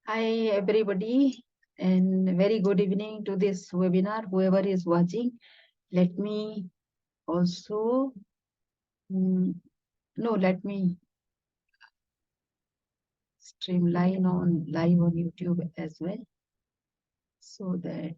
Hi, everybody, and very good evening to this webinar. Whoever is watching, let me also, let me streamline on live on YouTube as well, so that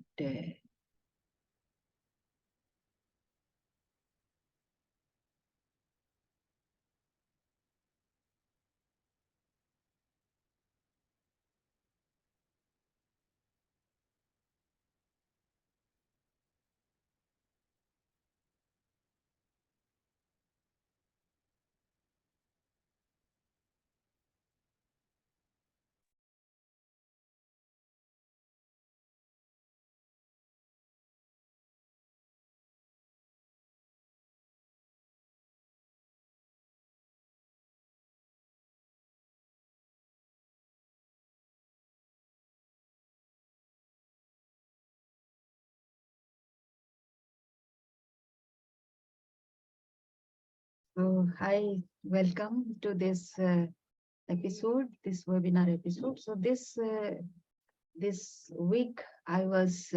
so hi, welcome to this episode, this webinar episode. So this week I was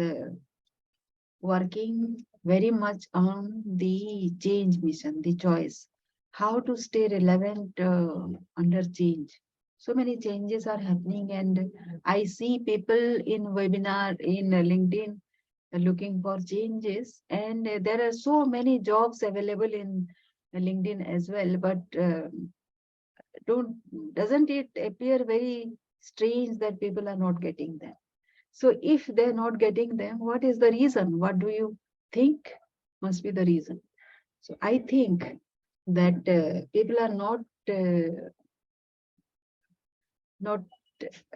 working very much on the change mission, the choice, how to stay relevant under change. So many changes are happening, and I see people in webinar in LinkedIn looking for changes, and there are so many jobs available in LinkedIn as well. But don't doesn't it appear very strange that people are not getting them? So if they're not getting them, what is the reason? What do you think must be the reason? So I think that people are not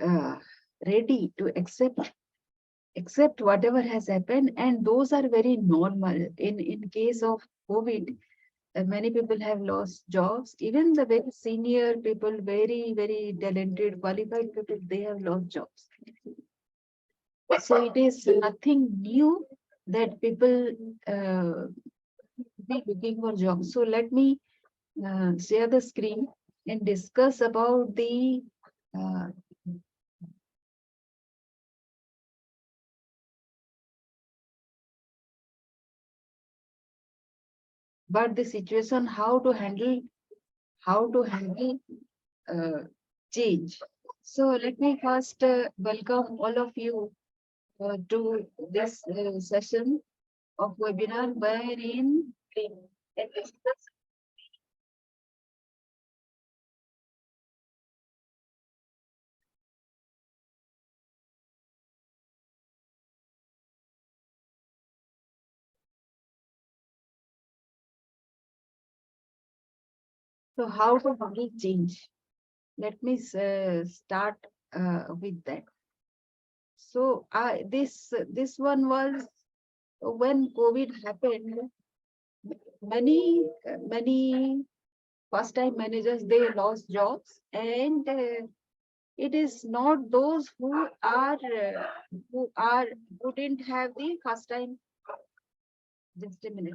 uh, ready to accept whatever has happened, and those are very normal. In case of COVID, many people have lost jobs. Even the very senior people, very talented, qualified people, they have lost jobs. So it is nothing new that people be looking for jobs. So let me share the screen and discuss about uh, the situation, how to handle uh, change. So let me first welcome all of you to this session of webinar wherein we discuss. So how to handle change. Let me start with that. So this one was when COVID happened. Many first time managers, they lost jobs, and it is not those who didn't have the first time. Just a minute.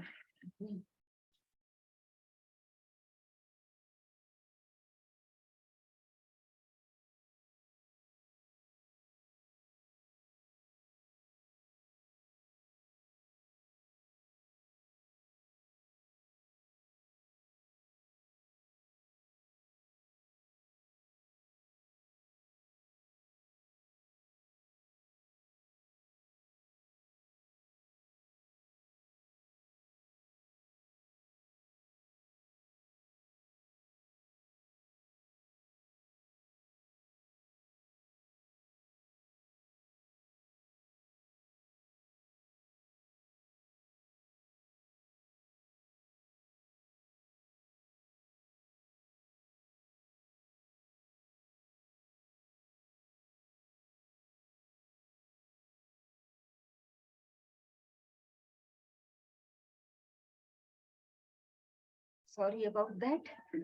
Sorry about that.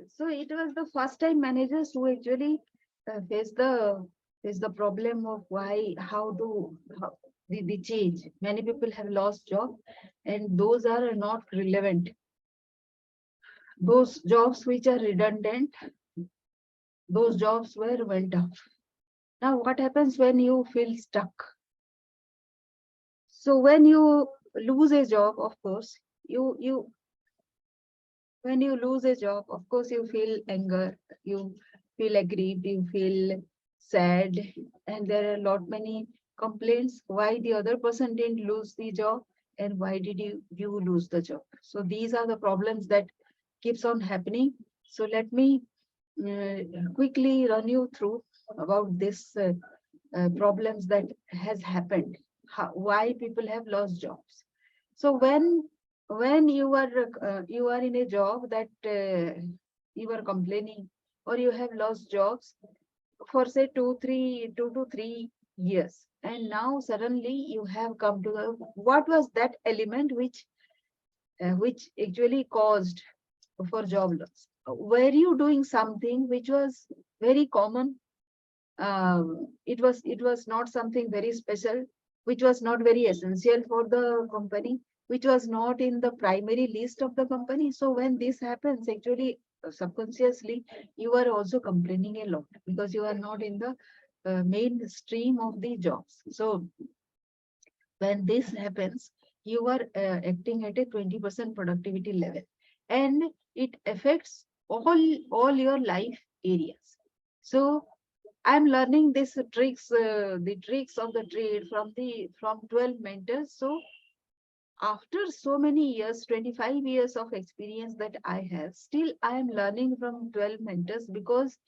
So it was the first time managers who actually face the problem of the change. Many people have lost job, and those are not relevant. Those jobs which are redundant, Those jobs were well done. Now, what happens when you feel stuck? So when you lose a job, of course, you when you lose a job, of course, you feel anger, you feel aggrieved, you feel sad, and there are a lot many complaints why the other person didn't lose the job and why did you lose the job. So these are the problems that keeps on happening. So let me quickly run you through about this problems that has happened, why people have lost jobs. So when you are in a job that you are complaining or you have lost jobs for say 2 to 3 years, and now suddenly you have come to the what was that element which actually caused for job loss? Were you doing something which was very common? It was not something very special, which was not very essential for the company, which was not in the primary list of the company. So when this happens, actually subconsciously you are also complaining a lot because you are not in the mainstream of the jobs. So when this happens, you are acting at a 20% productivity level, and it affects all your life areas. So I'm learning this tricks, the tricks of the trade from 12 mentors. So after so many years, 25 years of experience that I have, still I am learning from 12 mentors because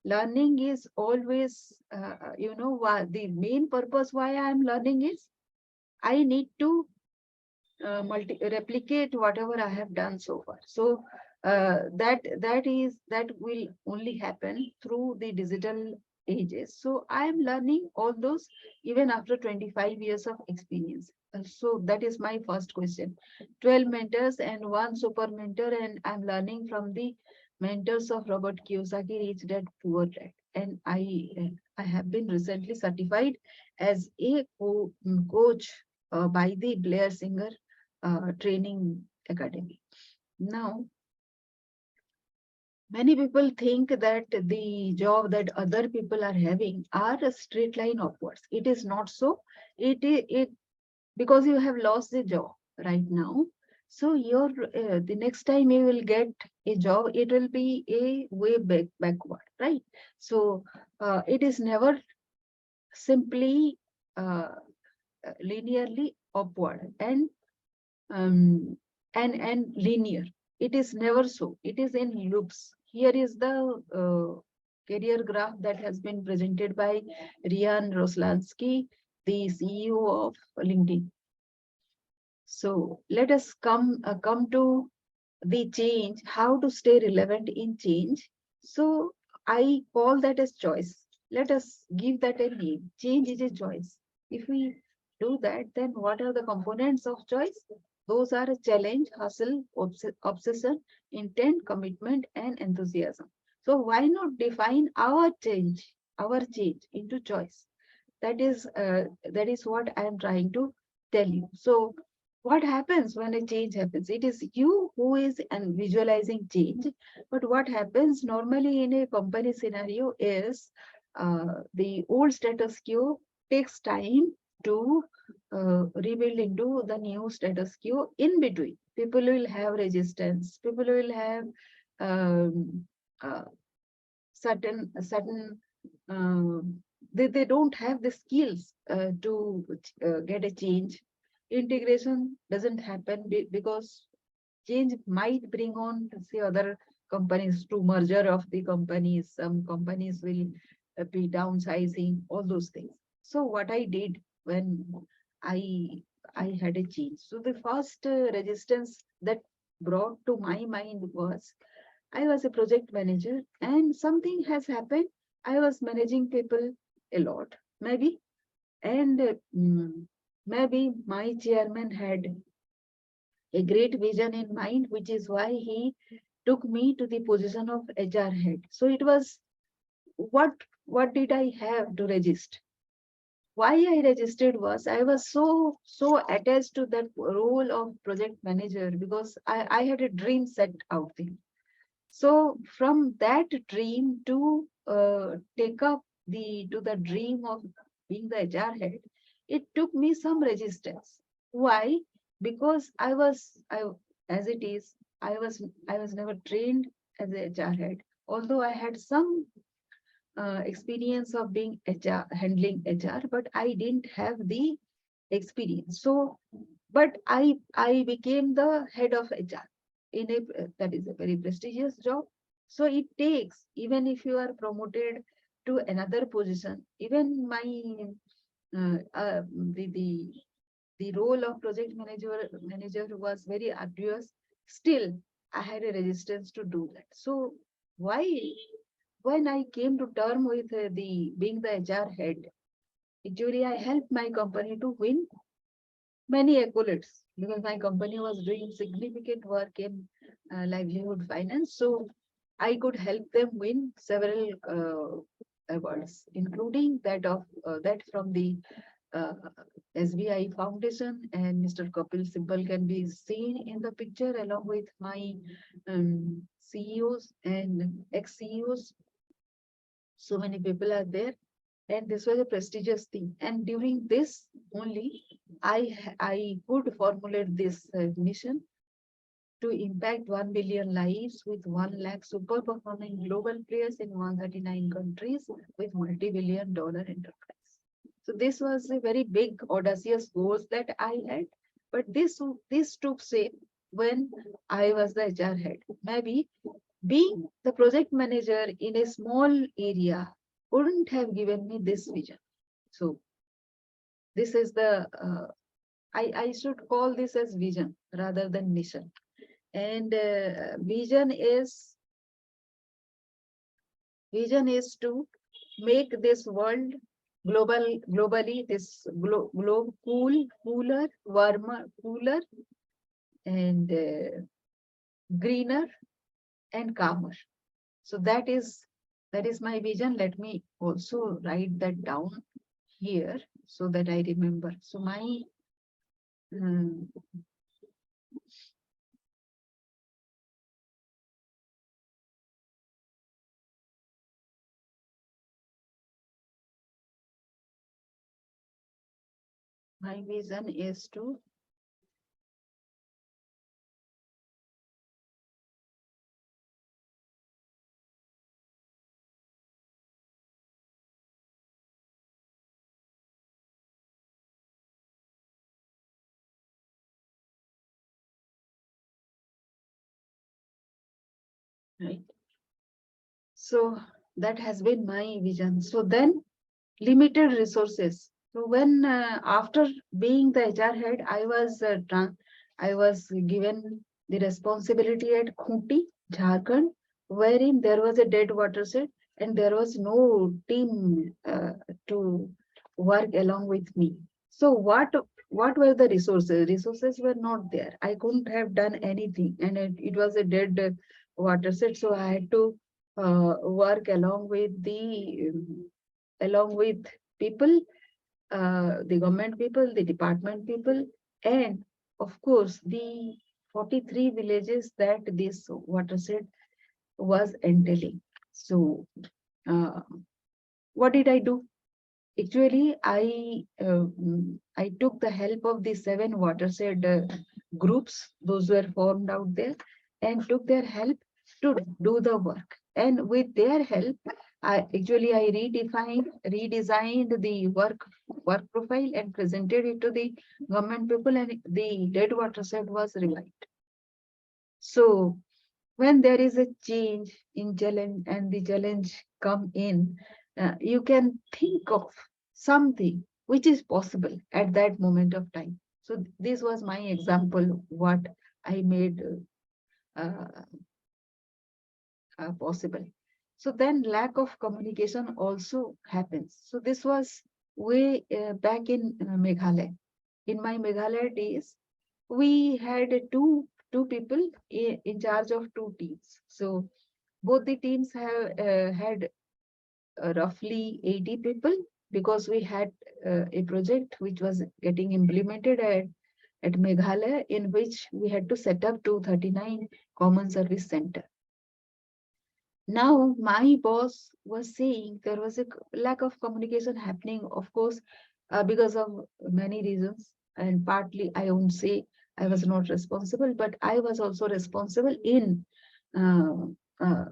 learning is always, why the main purpose why I am learning is I need to replicate whatever I have done so far. So that will only happen through the digital ages. So I am learning all those even after 25 years of experience. So that is my first question. 12 mentors and one super mentor, and I'm learning from the mentors of Robert Kiyosaki, Rich Dad Poor Dad. And I have been recently certified as a coach by the Blair Singer training academy. Now, many people think that the job that other people are having are a straight line upwards. It is not so. It because you have lost the job right now. So your the next time you will get a job, it will be a way backward, right? So it is never simply linearly upward um, and linear. It is never so. It is in loops. Here is the career graph that has been presented by Rian Roslansky, the CEO of LinkedIn. So let us come to the change, how to stay relevant in change. So I call that as choice. Let us give that a name. Change is a choice. If we do that, then what are the components of choice? Those are a challenge, hustle, obsession, intent, commitment, and enthusiasm. So why not define our change into choice? That is what I am trying to tell you. So what happens when a change happens? It is you who is and visualizing change. But what happens normally in a company scenario is the old status quo takes time to rebuild into the new status quo. In between, people will have resistance. People will have um, uh, certain uh, they don't have the skills to get a change. Integration doesn't happen because change might bring on say other companies to merger of the companies. Some companies will be downsizing, all those things. So what I did when i I had a change, so the first resistance that brought to my mind was I was a project manager and something has happened. I was managing people a lot, maybe, and maybe my chairman had a great vision in mind, which is why he took me to the position of HR head. So it was what what did I have to resist? Why I resisted was I was so attached to that role of project manager because I had a dream set out there. So from that dream to take up the dream of being the HR head, it took me some resistance. Why? Because as it is, I was never trained as a HR head. Although I had some experience of being HR, handling HR, but I didn't have the experience. So, but I became the head of HR in a that is a very prestigious job. So it takes, even if you are promoted to another position, even my uh, uh, the the the role of project manager was very arduous. Still, I had a resistance to do that. So why when I came to term with the being the HR head, actually I helped my company to win many accolades because my company was doing significant work in livelihood finance. So I could help them win several awards, including that from the uh, SBI Foundation, and Mr. Kapil Sibal can be seen in the picture along with my CEOs and ex-CEOs. So many people are there, and this was a prestigious thing. And during this only, I could formulate this mission to impact 1 billion lives with 1 lakh super performing global players in 139 countries with multi-billion dollar enterprise. So this was a very big audacious goals that I had, but this took shape when I was the HR head. Maybe being the project manager in a small area wouldn't have given me this vision. So this is the I should call this as vision rather than mission. And vision is to make this world globally this globe cooler, warmer, cooler, and greener and calmer. So that is my vision. Let me also write that down here so that I remember. So um, my vision is to right. So that has been my vision. So then limited resources. So when after being the HR head, I was given the responsibility at Khunti, Jharkhand, wherein there was a dead watershed and there was no team to work along with me. So what were the resources? Resources were not there. I couldn't have done anything, and it was a dead watershed. So I had to work along with people, the government people, the department people, and of course the 43 villages that this watershed was entailing. So, uh, what did I do? Actually, I took the help of the 7 watershed groups, those were formed out there, and took their help to do the work. And with their help, I redesigned the work profile and presented it to the government people, and the dead watershed was revived. So when there is a change in challenge and the challenge come in, you can think of something which is possible at that moment of time. So this was my example, what I made uh, possible. So then lack of communication also happens. So this was way back in Meghalaya. In my Meghalaya days, we had two people in charge of 2 teams. So both the teams have had roughly 80 people because we had a project which was getting implemented at Meghalaya, in which we had to set up 239 common service center. Now my boss was saying there was a lack of communication happening, of course, because of many reasons, and partly I won't say I was not responsible, but I was also responsible in uh, uh,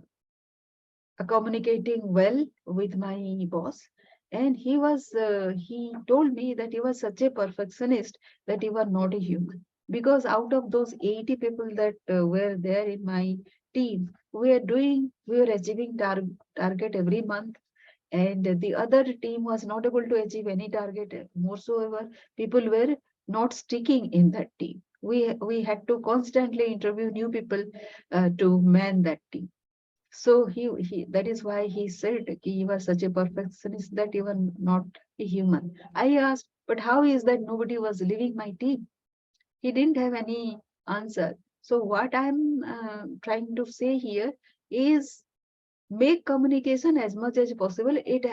communicating well with my boss. And he told me that you were such a perfectionist that you are not a human, because out of those 80 people that were there in my team, we were achieving target every month, and the other team was not able to achieve any target. Moreover, people were not sticking in that team. We had to constantly interview new people to man that team. So he that is why he said you were such a perfectionist that you were not a human. I asked, but how is that nobody was leaving my team? He didn't have any answer. So what I'm trying to say here is make communication as much as possible. It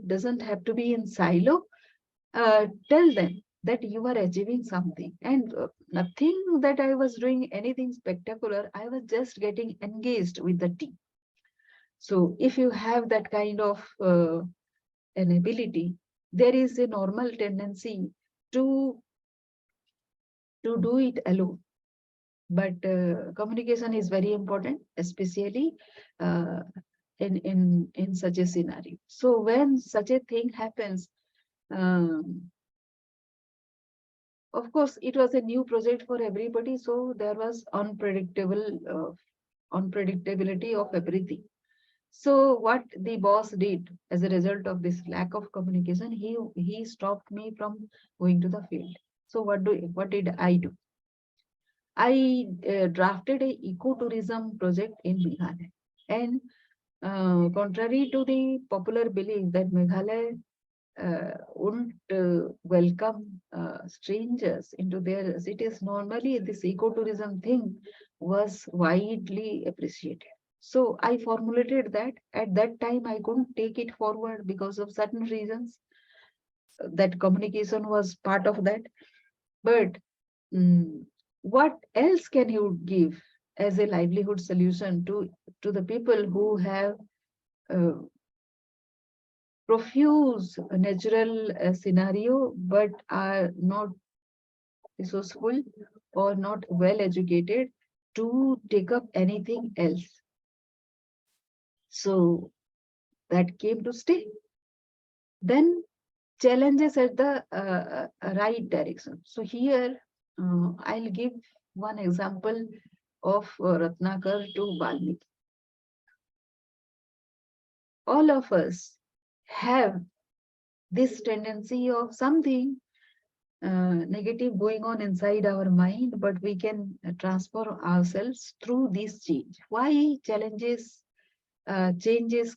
doesn't have to be in silo. Tell them that you are achieving something, and nothing that I was doing anything spectacular. I was just getting engaged with the team. So if you have that kind of an ability, there is a normal tendency to do it alone. But communication is very important, especially uh, in such a scenario. So when such a thing happens, um, of course, it was a new project for everybody, so there was unpredictability of everything. So what the boss did as a result of this lack of communication, he stopped me from going to the field. So what did I do? I drafted a ecotourism project in Meghalaya, and contrary to the popular belief that Meghalaya wouldn't welcome strangers into their cities, normally this ecotourism thing was widely appreciated. So I formulated that. At that time, I couldn't take it forward because of certain reasons. That communication was part of that. But mm, what else can you give as a livelihood solution to the people who have uh, profuse natural scenario but are not resourceful or not well educated to take up anything else? So that came to stay. Then challenges at the right direction. So here I'll give one example of Ratnakar to Valmiki. All of us have this tendency of something negative going on inside our mind, but we can transform ourselves through this change. Why changes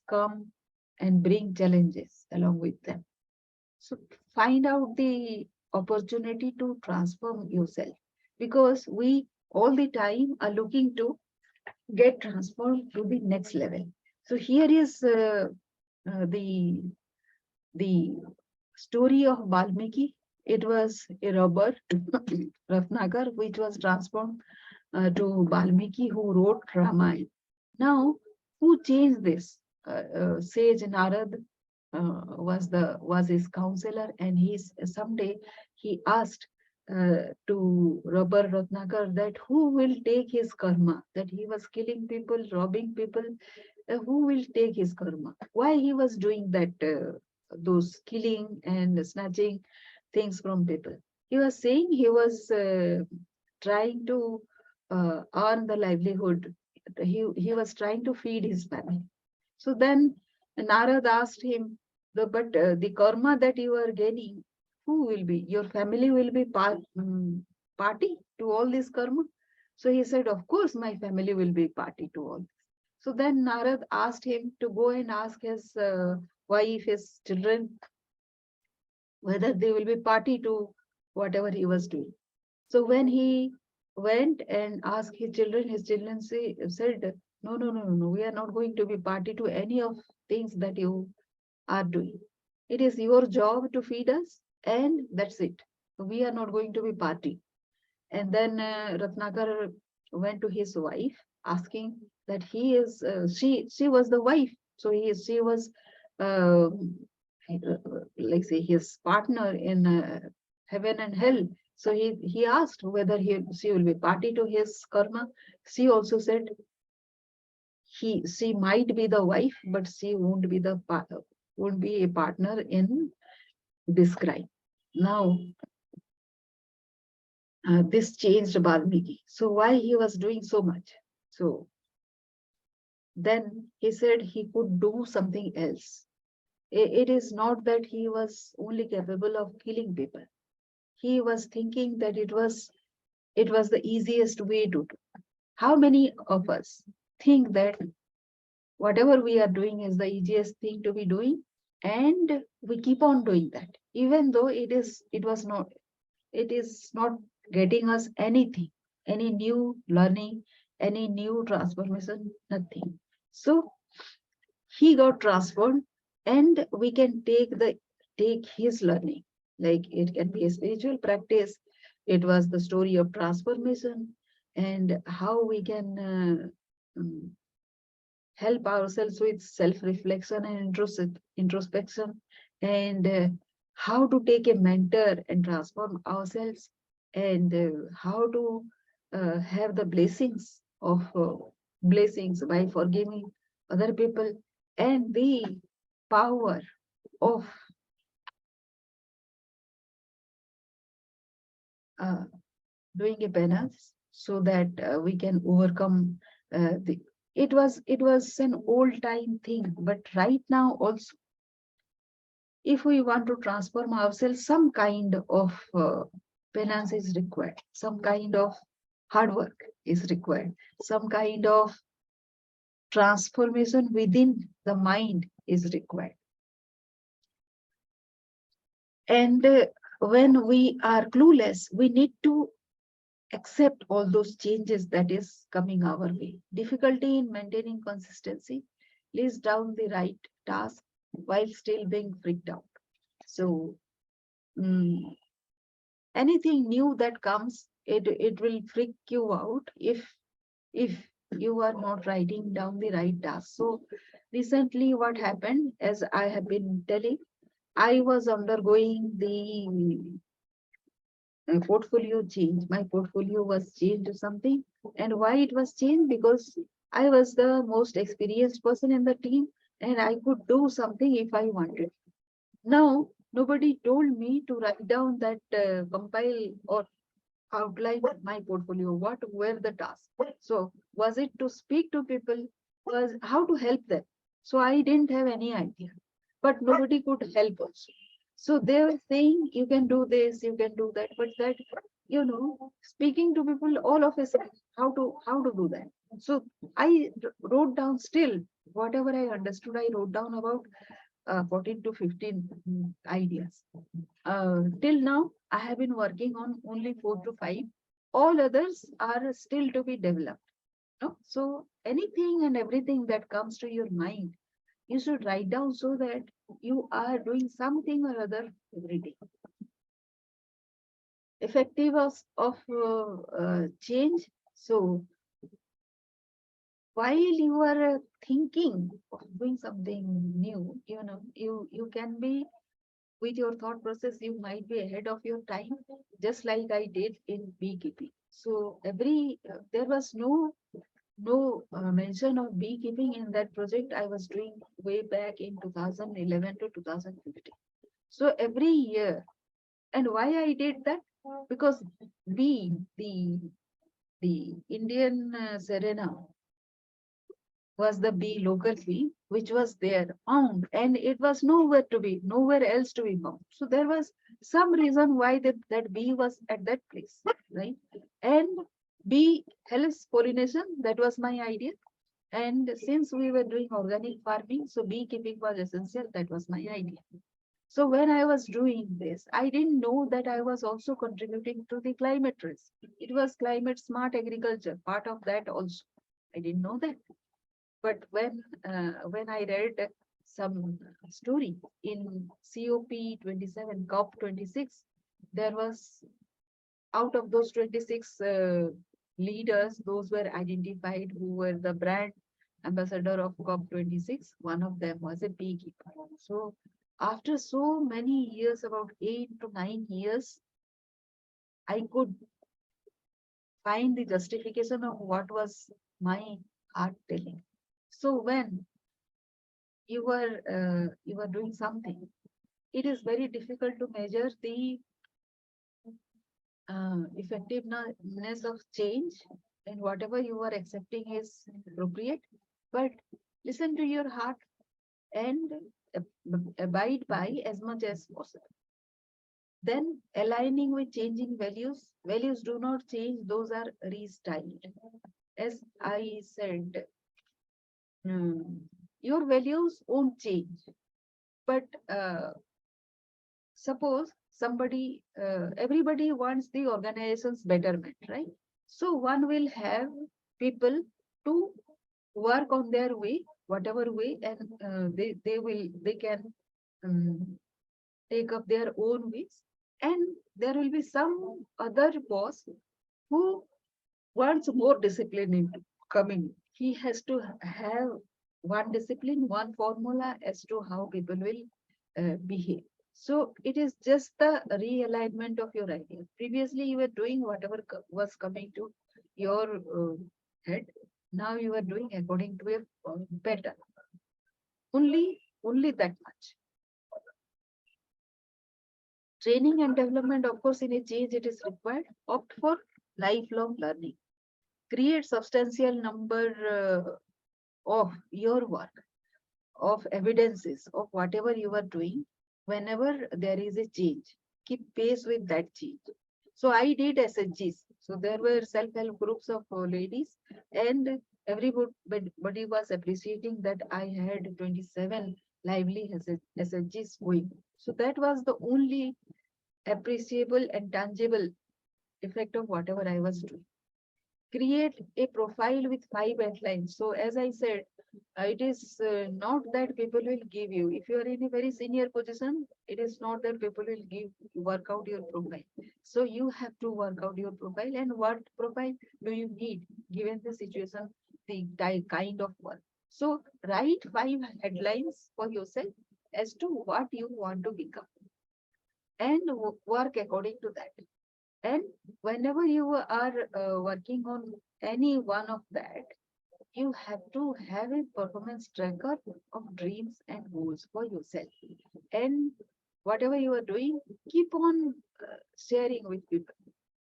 come and bring challenges along with them. So find out the opportunity to transform yourself, because we all the time are looking to get transformed to the next level. So here is the story of Valmiki. It was a robber, Ratnakar, which was transformed to Valmiki, who wrote Ramayana. Now, who changed this? Sage Narad was his counselor, and someday he asked to robber Ratnakar that who will take his karma, that he was killing people, robbing people, who will take his karma? Why he was doing that, those killing and snatching things from people? He was saying he was trying to earn the livelihood. He was trying to feed his family. So then Narad asked him, the karma that you are gaining, who will be? Your family will be party to all this karma? So he said, of course, my family will be party to all. So then Narad asked him to go and ask his wife, his children, whether they will be party to whatever he was doing. So when he went and asked his children said, no, no, no, no, no, we are not going to be party to any of things that you are doing. It is your job to feed us, and that's it. We are not going to be party. And then Ratnakar went to his wife asking, that he is, she was the wife. So she was, uh, like say, his partner in heaven and hell. So he asked whether she will be party to his karma. She also said she might be the wife, but she won't be a partner in this crime. Now, this changed Balmiki. So why he was doing so much? So then he said he could do something else. It is not that he was only capable of killing people. He was thinking that it was the easiest way to do. How many of us think that whatever we are doing is the easiest thing to be doing, and we keep on doing that, even though it is not getting us anything, any new learning, any new transformation, nothing. So he got transformed, and we can take his learning, like it can be a spiritual practice. It was the story of transformation, and how we can help ourselves with self-reflection and introspection, and how to take a mentor and transform ourselves, and how to have the blessings by forgiving other people, and the power of uh, doing a penance, so that we can overcome the it was an old time thing, but right now also, if we want to transform ourselves, some kind of penance is required, some kind of hard work is required, some kind of transformation within the mind is required. And when we are clueless, we need to accept all those changes that is coming our way. Difficulty in maintaining consistency leads down the right task while still being freaked out. So, mm, anything new that comes, it will freak you out if you are not writing down the right task. So recently what happened, as I have been telling, I was undergoing the portfolio change. My portfolio was changed to something. And why it was changed? Because I was the most experienced person in the team, and I could do something if I wanted. Now, nobody told me to write down that compile or outline my portfolio. What were the tasks? So, was it to speak to people? Was how to help them? So, I didn't have any idea, but nobody could help us. So, they were saying, you can do this, you can do that, but that, speaking to people all of a sudden, how to do that. So, I wrote down still whatever I understood, I wrote down about 14 to 15 ideas. Till now, I have been working on only 4 to 5. All others are still to be developed. No? So anything and everything that comes to your mind, you should write down so that you are doing something or other every day. Effective of change. So while you are thinking of doing something new, you can be with your thought process, you might be ahead of your time, just like I did in beekeeping. So there was no mention of beekeeping in that project I was doing way back in 2011 to 2015. So every year, and why I did that? Because bee, the Indian Serena was the bee, local bee, which was there found, and it was nowhere else to be found. So there was some reason why that bee was at that place, right? And bee helps pollination, that was my idea. And since we were doing organic farming, so beekeeping was essential, that was my idea. So when I was doing this, I didn't know that I was also contributing to the climate risk. It was climate smart agriculture, part of that also. I didn't know that. But when I read some story in COP 27, COP 26, there was, out of those 26 leaders, those were identified who were the brand ambassador of COP26. One of them was a beekeeper. So after so many years, about 8 to 9 years, I could find the justification of what was my heart telling. So when you were doing something, it is very difficult to measure the effectiveness of change, and whatever you are accepting is appropriate. But listen to your heart and abide by as much as possible. Then aligning with changing values. Values do not change; those are restyled. As I said, your values won't change, but suppose everybody wants the organization's betterment, right? So one will have people to work on their way, whatever way, and they can um, take up their own ways, and there will be some other boss who wants more discipline in coming. He has to have one discipline, one formula as to how people will behave. So it is just the realignment of your idea. Previously, you were doing whatever was coming to your head. Now you are doing according to a better. Only that much. Training and development, of course, in a change, it is required. Opt for lifelong learning. Create substantial number of your work, of evidences of whatever you are doing. Whenever there is a change, keep pace with that change. So I did SHGs. So there were self-help groups of ladies, and everybody was appreciating that I had 27 lively SHGs going. So that was the only appreciable and tangible effect of whatever I was doing. Create a profile with 5 outlines. So as I said, it is not that people will give you. If you are in a very senior position, it is not that people will work out your profile. So you have to work out your profile, and what profile do you need given the situation, the kind of work. So write 5 headlines for yourself as to what you want to become, and work according to that. And whenever you are working on any one of that, you have to have a performance tracker of dreams and goals for yourself. And whatever you are doing, keep on sharing with people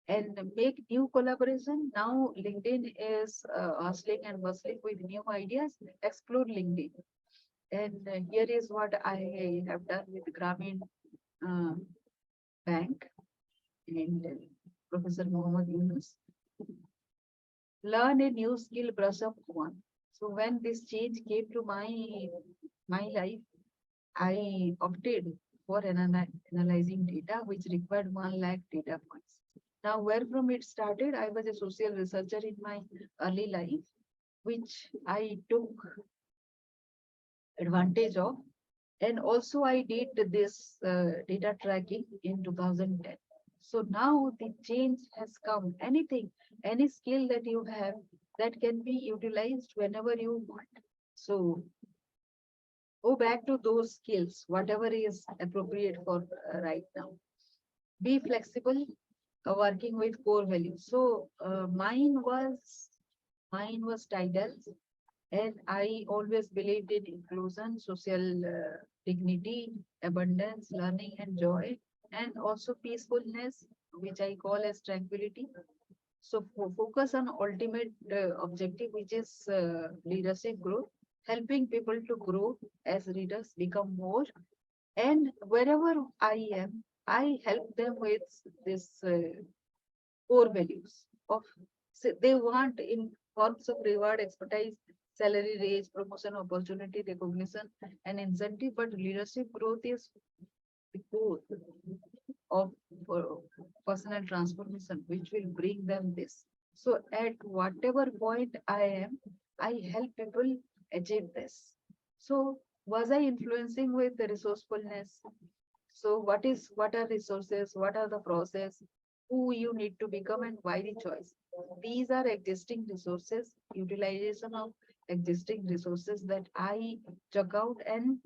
and make new collaboration. Now, LinkedIn is hustling and bustling with new ideas. Explore LinkedIn. And here is what I have done with Grameen uh, Bank and Professor Mohammed Yunus. Learn a new skill, brush up one. So when this change came to my life, I opted for analyzing data, which required 1 lakh data points. Now, where from it started, I was a social researcher in my early life, which I took advantage of. And also I did this data tracking in 2010. So now the change has come. Any skill that you have that can be utilized whenever you want. So go back to those skills, whatever is appropriate for right now. Be flexible, working with core values. So mine was titles, and I always believed in inclusion, social dignity, abundance, learning, and joy, and also peacefulness, which I call as tranquility. So focus on ultimate objective, which is leadership growth, helping people to grow as leaders, become more. And wherever I am, I help them with this core values of, so they want in forms of reward, expertise, salary raise, promotion, opportunity, recognition, and incentive. But leadership growth is the core of personal transformation, which will bring them this. So at whatever point I am, I help people achieve this. So was I influencing with the resourcefulness? So what are resources? What are the process? Who you need to become and why the choice? These are existing resources, utilization of existing resources that I took out, and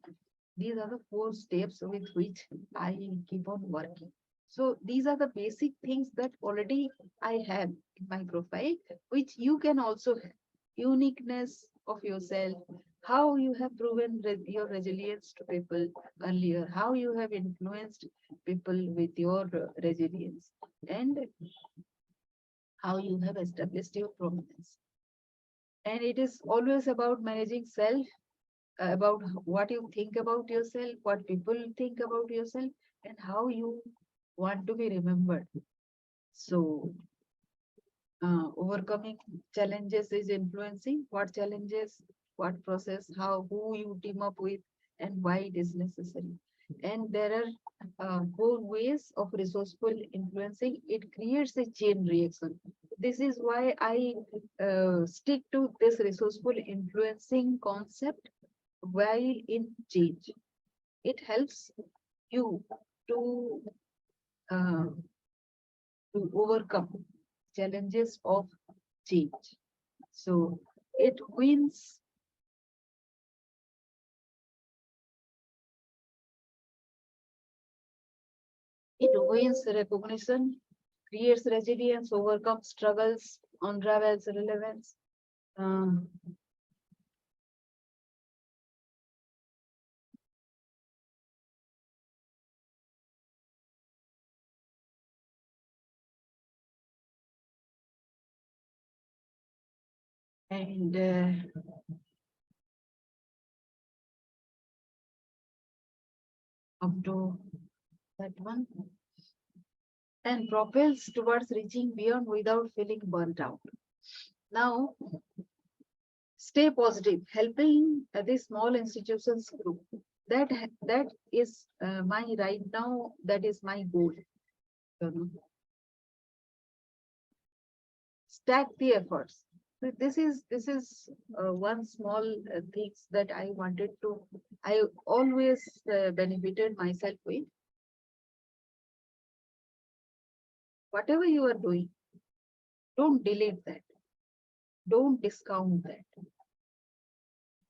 these are the 4 steps with which I keep on working. So these are the basic things that already I have in my profile, which you can also have. Uniqueness of yourself, how you have proven your resilience to people earlier, how you have influenced people with your resilience, and how you have established your prominence. And it is always about managing self, about what you think about yourself, what people think about yourself, and how you want to be remembered. So, overcoming challenges is influencing what challenges, what process, how, who you team up with, and why it is necessary. And there are 4 ways of resourceful influencing. It creates a chain reaction. This is why I stick to this resourceful influencing concept while in change. It helps you to uh, to overcome challenges of change. So it wins, recognition, creates resilience, overcomes struggles, unravels relevance. Um, and up to that one, and propels towards reaching beyond without feeling burnt out. Now, stay positive, helping the small institutions group. That is my right now. That is my goal. You know. Stack the efforts. So this is one small things that I wanted to. I always benefited myself with. Whatever you are doing, don't delete that. Don't discount that.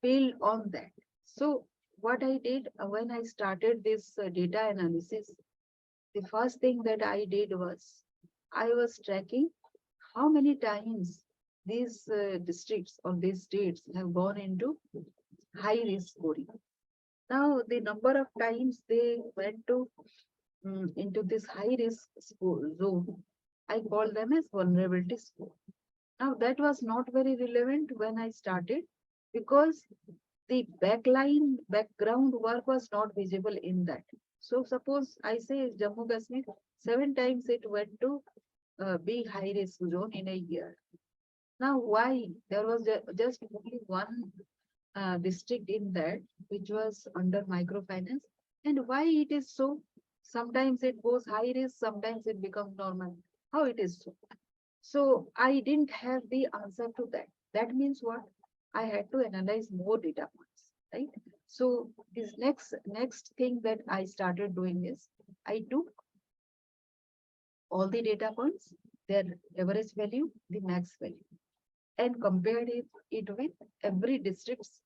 Build on that. So what I did when I started this data analysis, the first thing that I did was I was tracking how many times these districts or these states have gone into high risk scoring. Now, the number of times they went to into this high risk zone, I call them as vulnerability score. Now, that was not very relevant when I started because the background work was not visible in that. So, suppose I say Jammu Kashmir, 7 times it went to be high risk zone in a year. Now, why? There was just only one district in that which was under microfinance, and why it is so. Sometimes it goes high risk, sometimes it becomes normal. How it is so? So I didn't have the answer to that. That means what? I had to analyze more data points, right? So this next thing that I started doing is I took all the data points, their average value, the max value, and compared it with every district's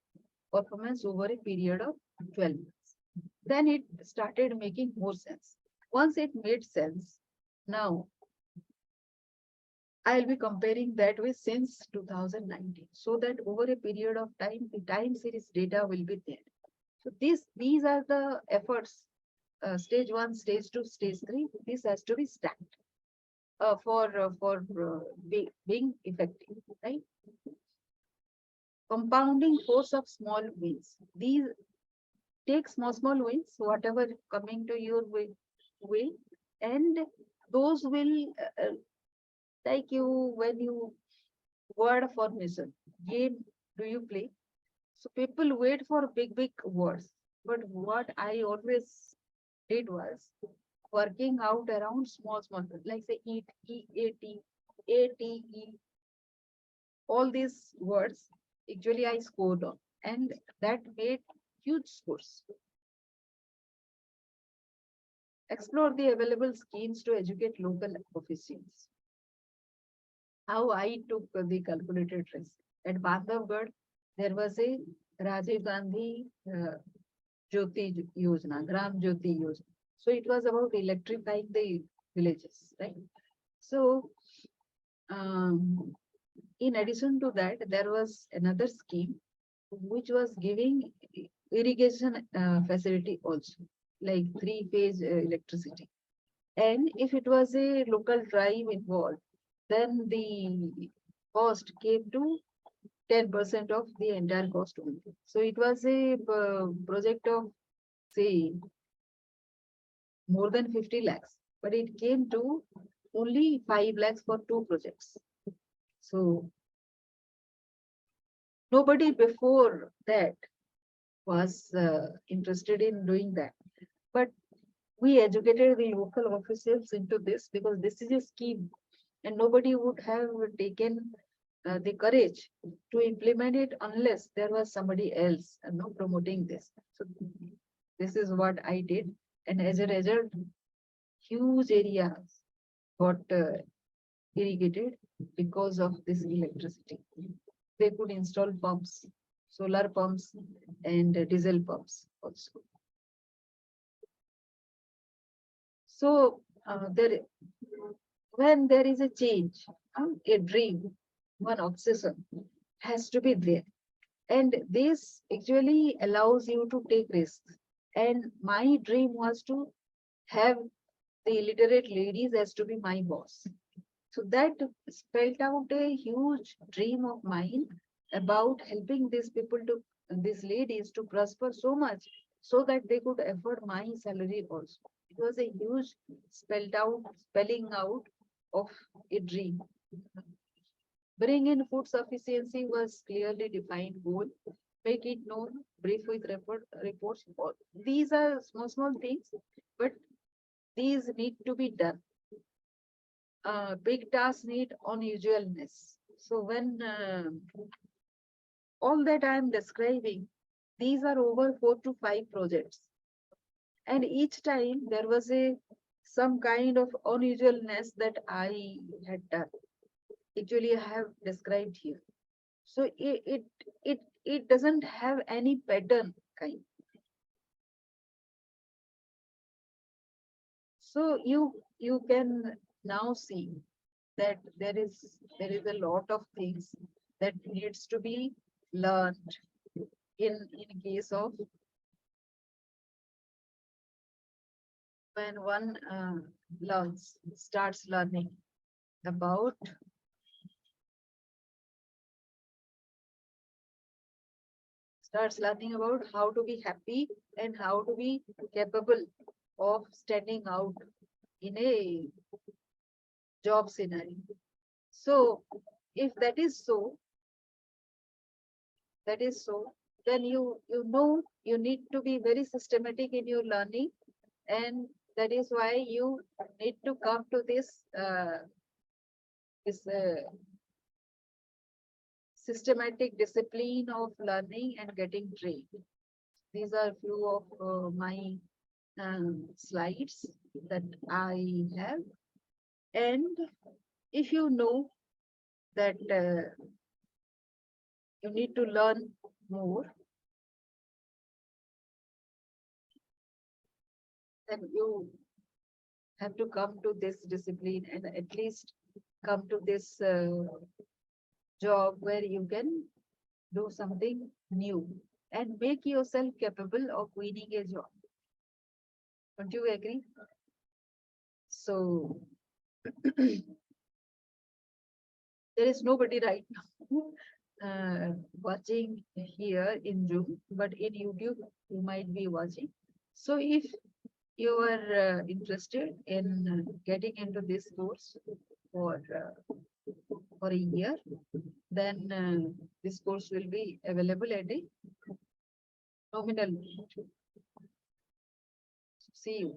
performance over a period of 12 months. Then it started making more sense. Once it made sense, now I'll be comparing that with since 2019, so that over a period of time, the time series data will be there. So these are the efforts, stage 1, stage 2, stage 3. This has to be stacked for being effective, right? Compounding force of small wins. These take small wins, whatever coming to your way, and those will like you when you word formation game do you play. So people wait for big words, but what I always did was working out around small words, like say eat, all these words. Actually, I scored on, and that made huge scores. Explore the available schemes to educate local officials. how I took the calculated risk. At Bandhavgarh, there was a Rajiv Gandhi Jyoti Yojana, Gram Jyoti Yojana. So it was about electrifying the villages, right? So um, in addition to that, there was another scheme which was giving irrigation facility also, like three-phase electricity. And if it was a local tribe involved, then the cost came to 10% of the entire cost only. So it was a project of, say, more than 50 lakhs, but it came to only 5 lakhs for two projects. So nobody before that was interested in doing that. But we educated the local officials into this because this is a scheme and nobody would have taken the courage to implement it unless there was somebody else promoting this. So this is what I did. And as a result, huge areas got irrigated because of this electricity. They could install pumps, solar pumps, and diesel pumps also. So when there is a change, a dream, one obsession has to be there. And this actually allows you to take risks. And my dream was to have the illiterate ladies as to be my boss. So that spelled out a huge dream of mine about helping these people to, these ladies to prosper so much so that they could afford my salary also. It was a huge spelling out of a dream. Bring in food sufficiency was clearly defined goal. Make it known, brief with reports. These are small things, but these need to be done. Big tasks need unusualness. So when all that I am describing, these are over 4 to 5 projects, and each time there was a some kind of unusualness that I had done. Actually, I have described here. So it doesn't have any pattern kind. So you can now see that there is a lot of things that needs to be learned in case of when one starts learning about how to be happy and how to be capable of standing out in a job scenario. So if that is so, then you know you need to be very systematic in your learning, and that is why you need to come to this systematic discipline of learning and getting trained. These are few of my slides that I have. And if you know that you need to learn more, then you have to come to this discipline and at least come to this job where you can do something new and make yourself capable of winning a job. Don't you agree? So there is nobody right now watching here in Zoom, but in YouTube you might be watching. So if you are interested in getting into this course for a year, then this course will be available at a nominal. See you.